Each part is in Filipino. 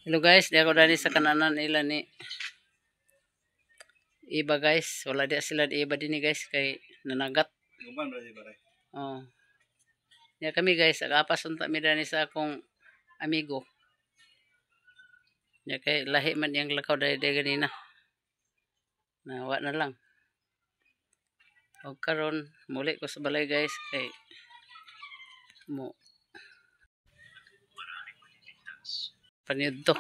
Hello guys, di ako dali sa kananan nila ni iba guys. Wala di sila di iba din guys kay nanagat. Guban ba di ba? Oh. Ya kami guys, agapas unta mi dani sa akong amigo. Ya kay lahi man yang lakaw dai ganina. Nawa na lang. Og karon muli ko sa balay guys kay mo paniud to.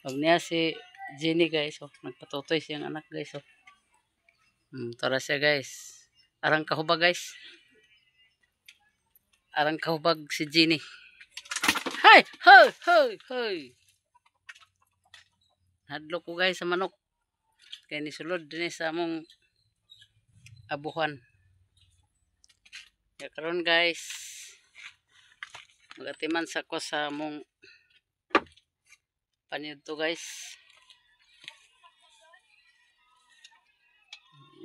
Og niya si Jenny guys, oh, nagpatutoy siyang anak guys, oh. Tara siya guys. Arang kahubag guys. Arang kahubag si Jenny. Hay! Hoy! Hoy! Hoy! Hadlo ko guys sa manok. Kaya nisulod din sa among abuhan. Ya karon guys. Magatiman sa ko sa among panid to guys.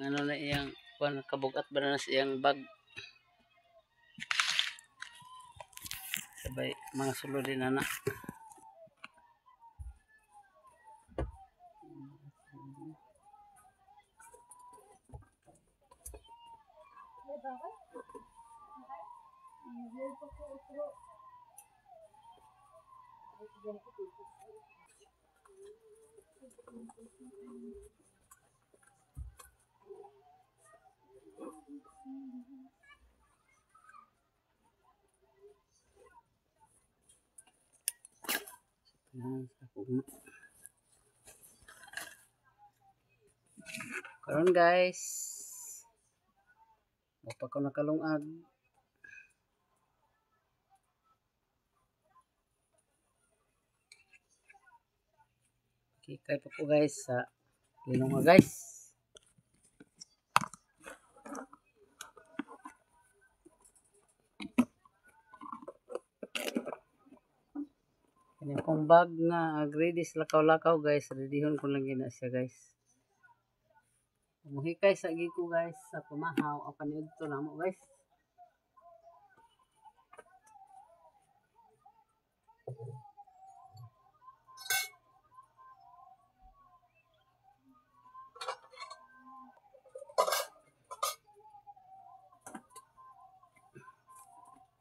Ano na iyang kabugat ba na siyang bag. Sabay mga sulod din na. Karon guys, wapa ko nakalungag. Kikay pa ko guys sa linunga guys. Kanya pong bag nga ready sa lakaw-lakaw guys. Readyhon ko lang gina siya guys. Muhikay sa giko guys sa pumahaw. O paniud to na mo guys.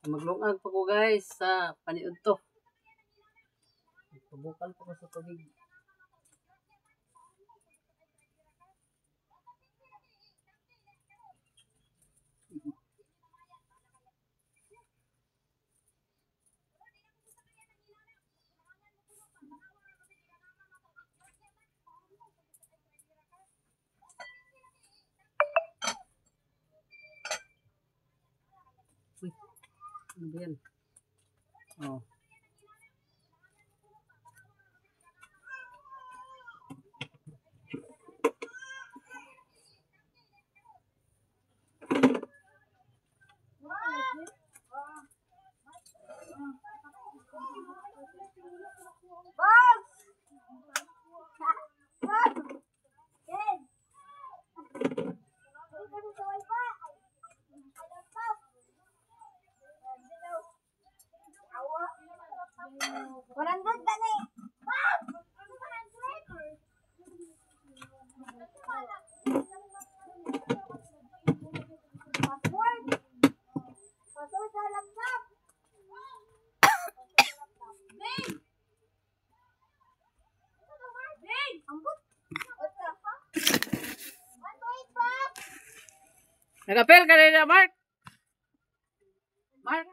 Maglungag pa ko guys sa paniud to. Pabukal pa ko sa tubig. Uy, ano ba yan? Oh. Nag-apel ka rin na, Mark? Mark?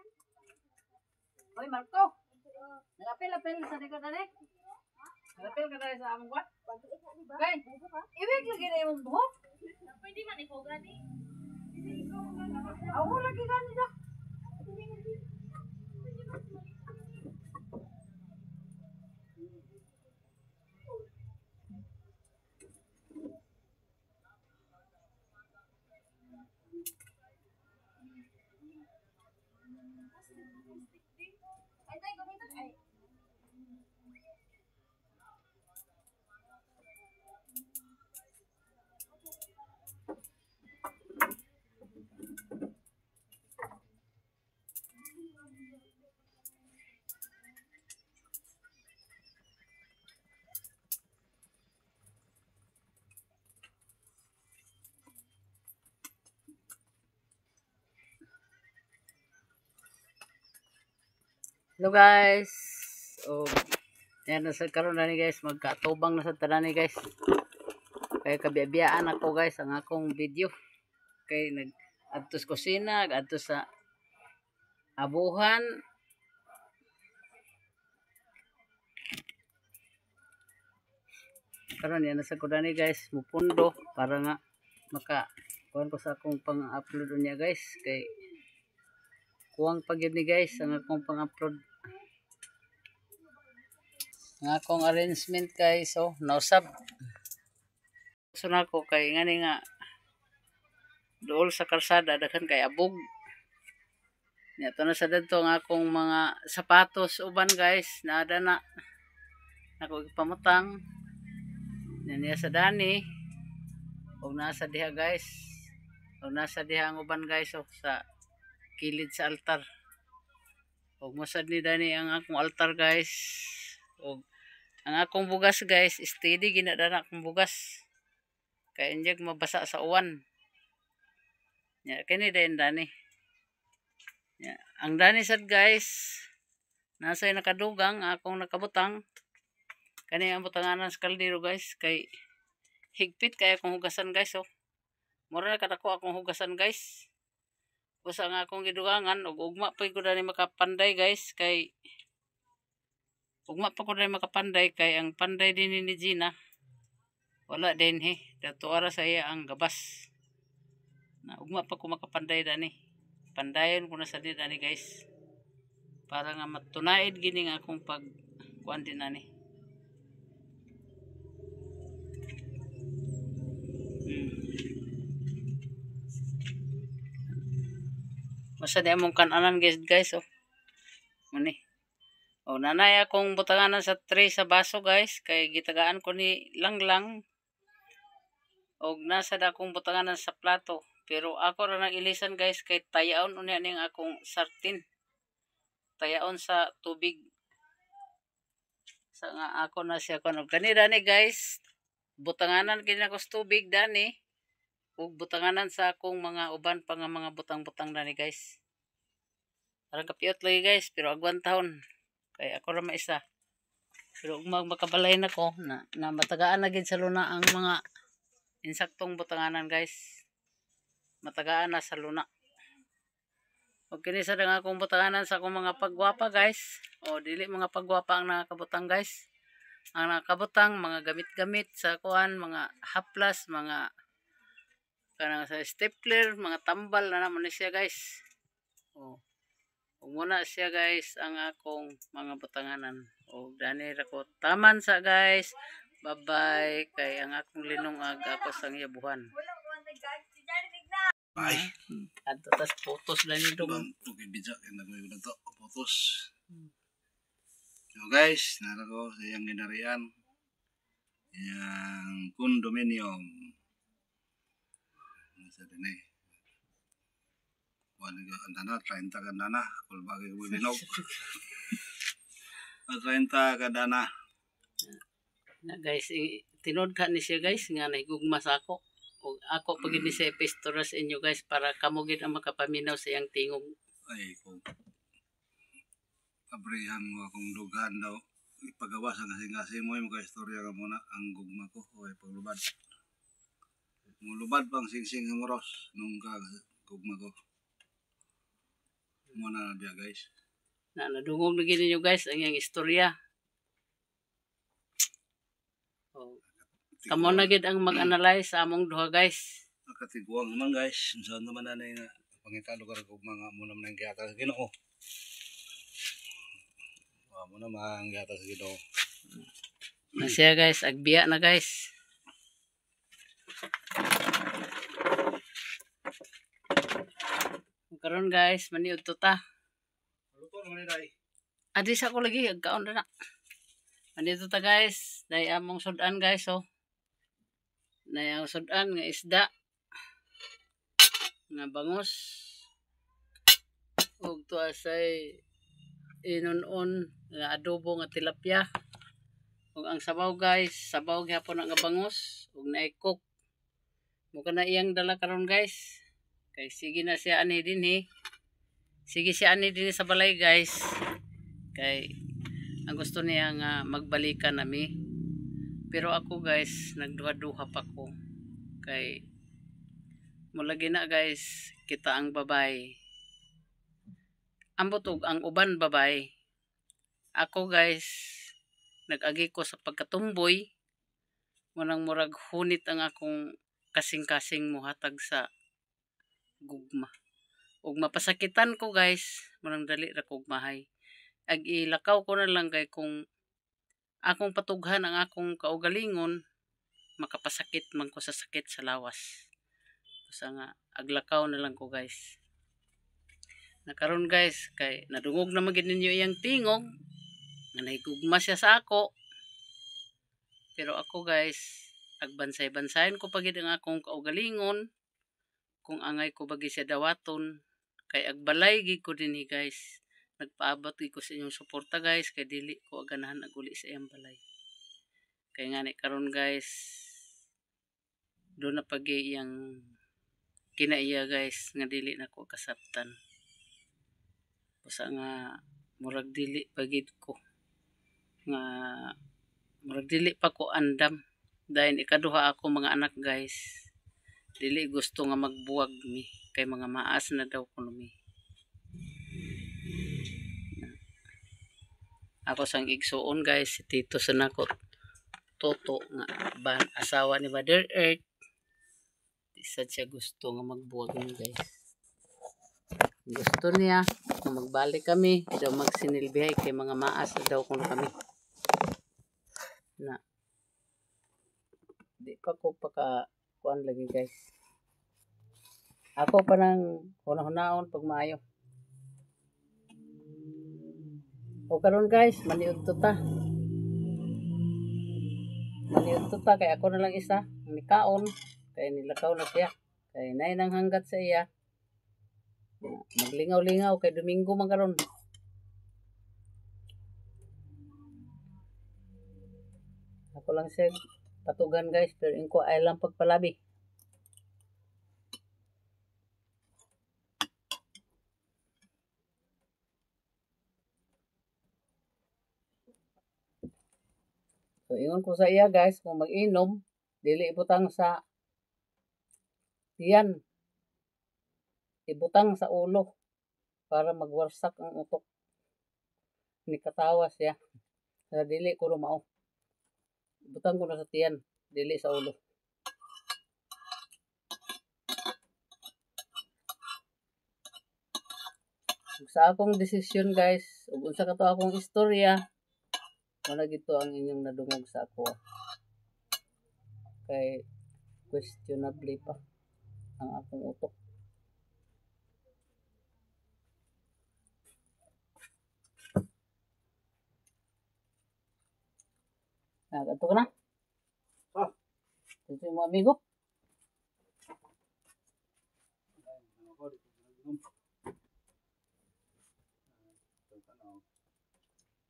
Hoy, Marco. Nag-apel sa likod na rin. Nag-apel ka rin sa among kwat. Okay. Ibig lagi na yung buhok. Pwede man ikaw gani. Ako lagi gani na. Hello guys. Oh, yan na sa karon na ni guys, magkatubang na sa tanan ni guys. Kay kabiyabiyaan ako guys ang akong video. Kay nag adto sa kusina, adto sa abuhan. Karon yan na sa kudan ni guys, mupundo para nga maka kuan ko sa akong pang-upload niya guys. Kay kuwang pagyud ni guys ang akong pang-upload. Ang akong arrangement guys, so nausab. So na ko kay ngani nga dool sa kalsada daghan kay abog. Nya to na sa dadto ang akong mga sapatos uban guys, naada na nako ipamutang. Niya sa dani og nasa diha guys. Og nasa diha ang uban guys sa kilid sa altar. Og mosad ni dani ang akong altar guys. Og ang akong bugas guys, steady ginadana akong bugas. Kaya injek mabasa sa uwan. Ya, kini din dani. Ya, ang dani sad guys, nasa nakadugang akong nakabutang. Kani ang butanganan sa kaldero guys, kay higpit kay akong hugasan guys Mura na kadako akong hugasan guys. Usa nga akong gidugangan og ugma pa ko dani makapanday guys kay ugma pa ko dani makapanday kay ang panday din ni Gina wala din dato ara sa iya ang gabas. Na ugma pa ko makapanday dani. Pandayon ko na sa dani guys. Para nga matunaid gini nga akong pag kuan din ani. Masa di among kananan guys Muni. O nanay akong butanganan sa tray sa baso guys kay gitagaan ko ni langlang. Og nasa da akong butanganan sa plato. Pero ako ra nang ilisan guys kay tayaon unya ning akong sartin. Tayaon sa tubig. Sa nga ako na siya kuno. Kani dani guys, butanganan kini ako sa tubig dani. Ug butanganan sa akong mga uban pa nga mga butang-butang dani guys. Parang kapiot lagi guys, pero agwan taon. Kaya ako ra maisa. Pero makabalay na ko na matagaan na gid sa luna ang mga insaktong butanganan guys. Matagaan na sa luna. Og kini sa nga akong butanganan sa akong mga pagwapa guys. O dili mga pagwapa ang nakabutang guys. Ang nakabutang mga gamit-gamit sa kuan, mga haplas, mga kanang sa stapler, mga tambal na naman siya guys. O muna siya guys ang akong mga butanganan. O dani ra ko taman sa guys. Bye-bye kay ang akong linungag ako sang yabuhan. Bye. Adto tas putos lang ni dong. Okay, bijak na ko yung to putos. So guys, nara ko sa iyang ginarian. Yang condominium. Sa dinay. Wala ka andana 30 ka dana, kul bagay ko binog. 30 ka dana. Na guys, tinod ka ni siya guys nga nahigugma sa ako. O ako pag ini sa epistora sa inyo guys para kamo gid ang makapaminaw sa iyang tingog. Ay ko. Kabrihan mo akong dugan daw. Ipagawa sa kasing-kasing mo yung istorya ka muna ang gugma ko o paglubad. Mulubad pang sing-sing ng oros nung gugma ko. Muna na dia guys. Na nadungog na gid ninyo guys ang iyang istorya. O kamo na gid ang mag-analyze sa among duha guys. Nakatiguang naman guys. Saan naman na nga pangitalo ka kung mga muna man ang giyata sa Ginoo. Muna man ang giyata sa Ginoo. Na siya guys, agbiya na guys. Karon guys, maniud to ta. Luto naman ni Day. Adis ako lagi agkaon na. Maniud to ta guys, dai among sudan guys na yung sudan nga isda nga bangus ug to asay inon-on nga adobo nga tilapia ug ang sabaw guys sabaw gyapon nga bangus ug naay cook mo kana iyang dala karon guys kay sige na siya ani dinhi sige siya ani dinhi sa balay guys Kay ang gusto niya nga magbalikan nami. Pero ako guys, nagduha-duha pa ko. Kay mulagi na guys, kita ang babay. Ang butog, ang uban babay. Ako guys, nag-agi ko sa pagkatumboy. Munang murag hunit ang akong kasing-kasing muhatag sa gugma. Ug mapasakitan ko guys, munang dali ra kog mahay. Ag ilakaw ko na lang kay kung akong patughan ang akong kaugalingon, makapasakit man ko sa sakit sa lawas. Basta nga aglakaw na lang ko guys. Nakaron guys, kay nadungog na magid ninyo iyang tingog, nga nahigugma siya sa ako. Pero ako guys, agbansay-bansayan ko pagid ang akong kaugalingon, kung angay ko bagi siya dawaton, kay agbalay gid ko dinhi guys. Nagpaabot gid ko sa inyong suporta guys, kay dili ko aganahan aguli sa iyang balay. Kay ngani karon guys, do na pagi iyang kinaiya guys, nga dili na ko kasabtan. Basta nga murag dili pagid ko nga murag dili pa ko andam. Dahil ikaduha ako mga anak guys, dili gusto nga magbuwag mi, kay mga maas na daw kuno mi. Ako sang igsuon guys, si Tito Sanakot Toto nga asawa ni Mother Earth. Isa siya gusto nga magbuwag mi guys. Gusto niya kung magbalik kami, daw magsinilbihay kay mga maas na daw kuno kami. Na di pa ko kuan lagi guys. Ako pa nang hunahon pag maayo. O karon guys, maniudto ta. Maniudto ta kay ako na lang isa, nikaon kay nilakaw na siya. Kay nay nang hanggat sa iya. Maglingaw-lingaw kay Domingo man karon. Ako lang siya patugan guys, pero inko ay lang pagpalabi. So ingon ko sa iya guys, kung mag-inom, dili ibutang sa tiyan. Ibutang sa ulo para magwarsak ang utok. Nikatawa siya. Sa dili ko rumao. Ibutang ko na sa tiyan, dili sa ulo. Sa akong desisyon guys, ug unsa kato akong istorya, wala gito ang inyong nadungog sa ako. Kay questionable pa ang akong utok. Ito ka na? Ito yung mga amigo.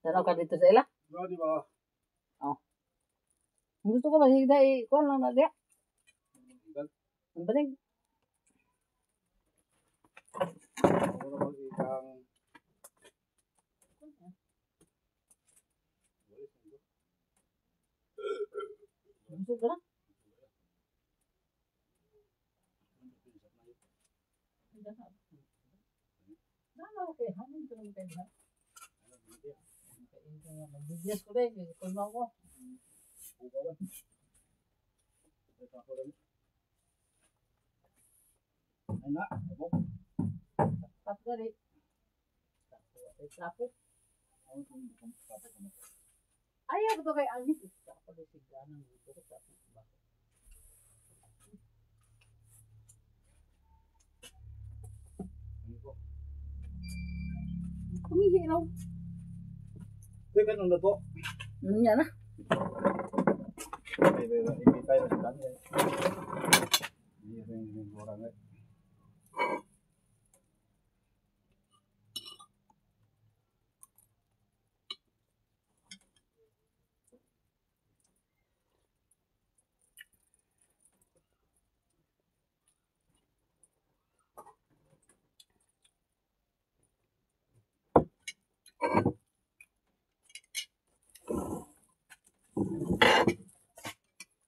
Tanaw ka dito sa ila? Di ba? Oh. Gusto ko mahigda kuan lang na diya. Ang banig. Gusto ka na? Okay, hangin ko lang kayo. Nag-business ko rin, kung ako. Ay na, abok. Tap ka rin. Traffic. Ayaw ko kay Agnes. Ako rin sigla ng dito ko traffic. Kumihiraw. Teka, nung na po. Yan na. Hindi tayo sa kanya. Hindi rin kurang eh.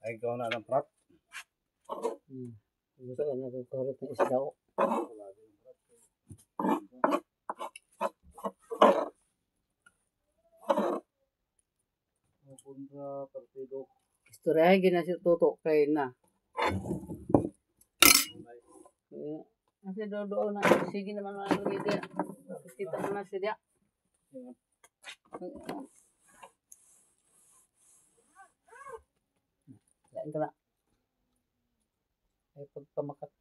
Ay ikaw na ng prat. Gusto ka nagkakarot ng isda ko. Punta partido. Istoryahin ginasyo tutok kay na. Kasi doon na. Sige naman mga lagi dia. Kita mo na siya. Yan ka na. Ay pagpamakat.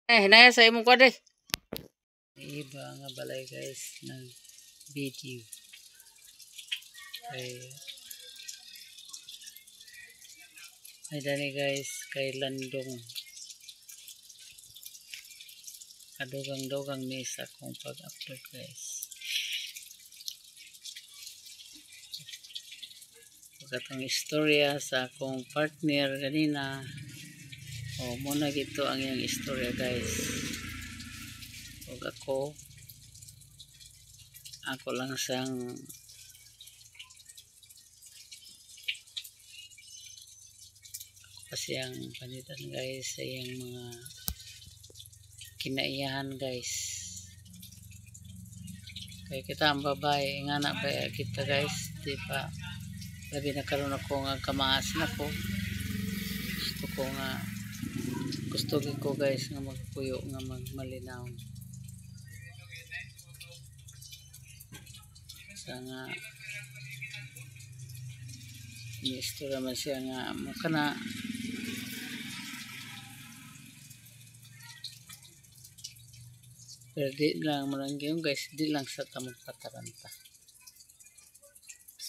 Hinaya sa imong kwade. Iba nga balay guys ng video. Ay dani guys kay Landong. Kadugang-dugang ni sa akong pag-upload guys. Pagkatang istorya sa akong partner kanina. O muna gito ang iyang istorya guys. Ug ako lang sang kasi ang panitan guys sa iyang mga kinaiyahan guys. Kaya kita ang babae nga na ba kita guys, di ba? Labi na karon ako nga kamaas na ko. Gusto ko guys nga magpuyo nga magmalinaw. Sa nga ni-istorya man siya nga makana pero di lang marang yung guys, di lang sa tamang pataranta.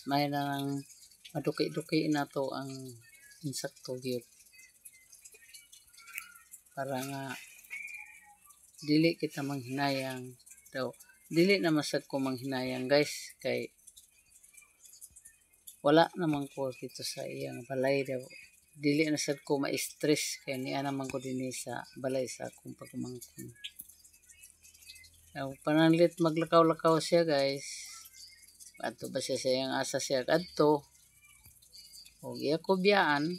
May na lang maduki-duki na to ang insakto gyud. Para nga dili kita manghinayang daw. Dili na masad ko manghinayang guys kay wala naman ko dito sa iyang balay daw. Dili na sad ko ma-stress kay niya naman ko din sa balay sa akong pagmangkon. Pananlit maglakaw-lakaw siya guys. Adto ba siya sa iyang asa siya adto. O iya ko biyaan.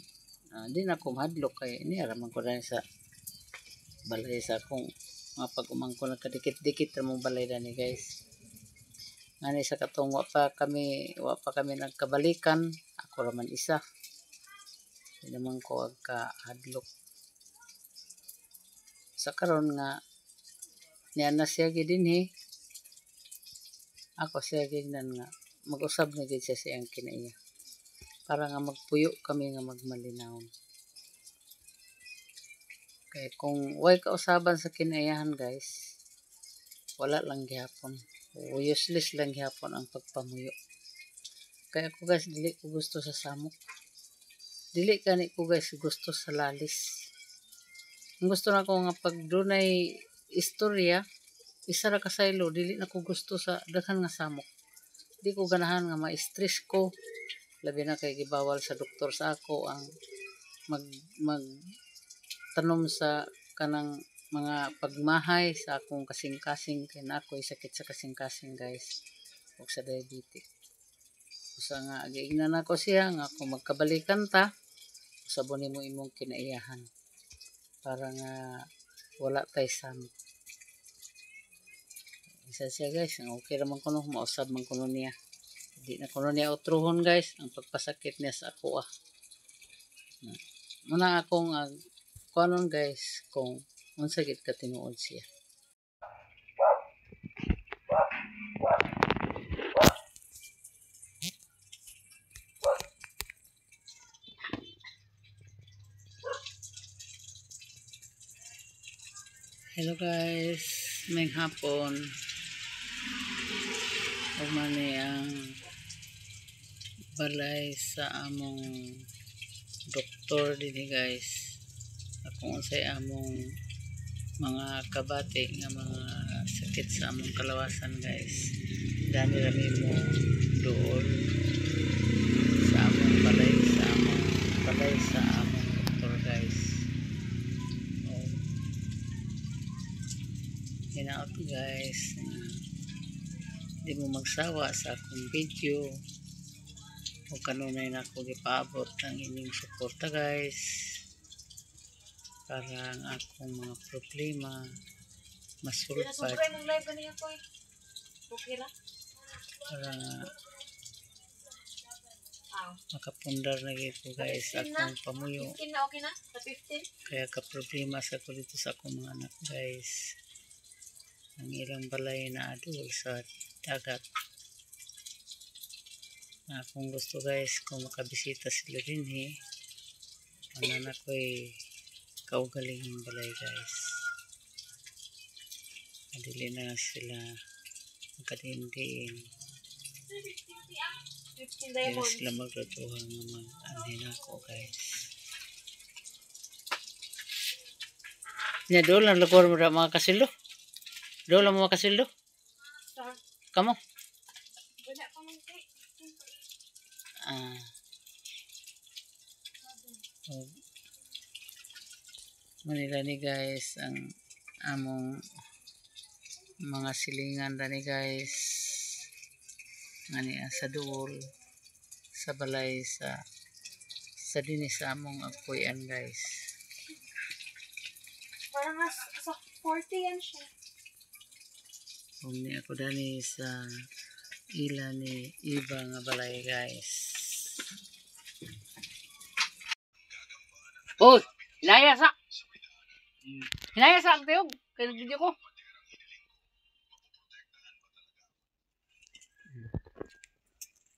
Di na ko mahadlok kay niya raman ko rin sa balay sa akong mga pag-umangkon na kadikit-dikit ramong balay na ni guys. Ngani sa katong wa pa kami nagkabalikan. Ako raman isa. Di naman ko agka-hadlok. Sa karon nga niya na siya gidin ako siya ginan nga mag-usab na gid siya sa iyang kinaiya para nga magpuyo kami nga magmalinaw. Kaya kung way kausaban sa kinaiyahan guys, wala lang gihapon o useless lang gihapon ang pagpamuyo. Kaya ako guys dili ko gusto sa samok, dili gani ko guys gusto sa lalis. Ang gusto na ko nga pag dunay istorya, isa ra kasaylo, dili na ko gusto sa daghan nga samok. Di ko ganahan nga ma-stress ko. Labi na kay gibawal sa doktor sa ako ang mag tanom sa kanang mga pagmahay sa akong kasing-kasing kay na ako'y sakit sa kasing-kasing guys. Ug sa diabetic. Usa nga giingnan ako siya nga kung magkabalikan ta, usabon nimo imong kinaiyahan para nga wala tay samok. Isa siya guys, okay naman ko mausab man kuno niya. Hindi na kuno niya utruhon guys, ang pagpasakit niya sa ako Muna akong kuanon guys, kung unsa gid ka tinuod siya. Hello guys, may hapon. Umani ang balay sa among doktor din guys. Kung unsay among mga kabati nga mga sakit sa among kalawasan guys. Dani rami mo doon sa among balay sa among doktor guys. hinaot guys. Di mo magsawa sa akong video. O kanunay na ako gipaabot ng inyong suporta guys. Para ang akong mga problema masulpad. Sobra mong live niya ko eh. Okay na? Para Ah. makapundar na gito guys akong pamuyo. 15 na okay na? Sa 15? Kaya ka-problema sa ko dito sa akong mga anak guys. Ang ilang balay na adul sa dagat. Na kung gusto guys, kung makabisita sila din ang anak ko ay kaugaling yung balay guys. Madili na sila magkadindiin. 15 Kaya diamond. sila maglutuhan ng mga anin ako guys. Nya doon lang lagor mo na mga kasildo. Doon lang mga kasildo. Sa Kamo. wala pa man kay. Manila ni guys ang among mga silingan ni guys ngani sa duol sa balay sa dinis sa among agpuyan guys. Parang sa 40 yan siya. Ni ako dani sa ila ni iba nga balay guys. Oh, hinaya sa. Hinaya sa ang tiyog. Kaya video ko.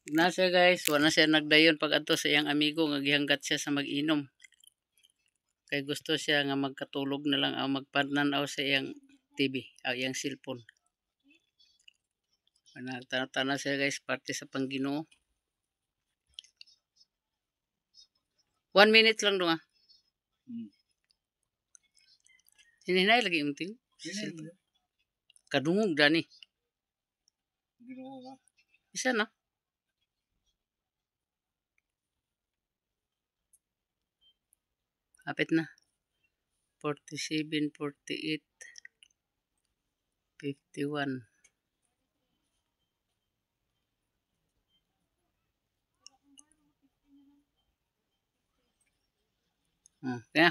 Na siya guys, wala siya nagdayon pag adto sa iyang amigo nga gihanggat siya sa mag-inom. Kay gusto siya nga magkatulog na lang o magpananaw sa iyang TV o iyang cellphone. Tana siya guys, parte sa Pangginoo. 1 minute lang doon Hininay lagi yung ting. Kadungog dani. Isa na. Hapit na. 47, 48, 51. Kaya.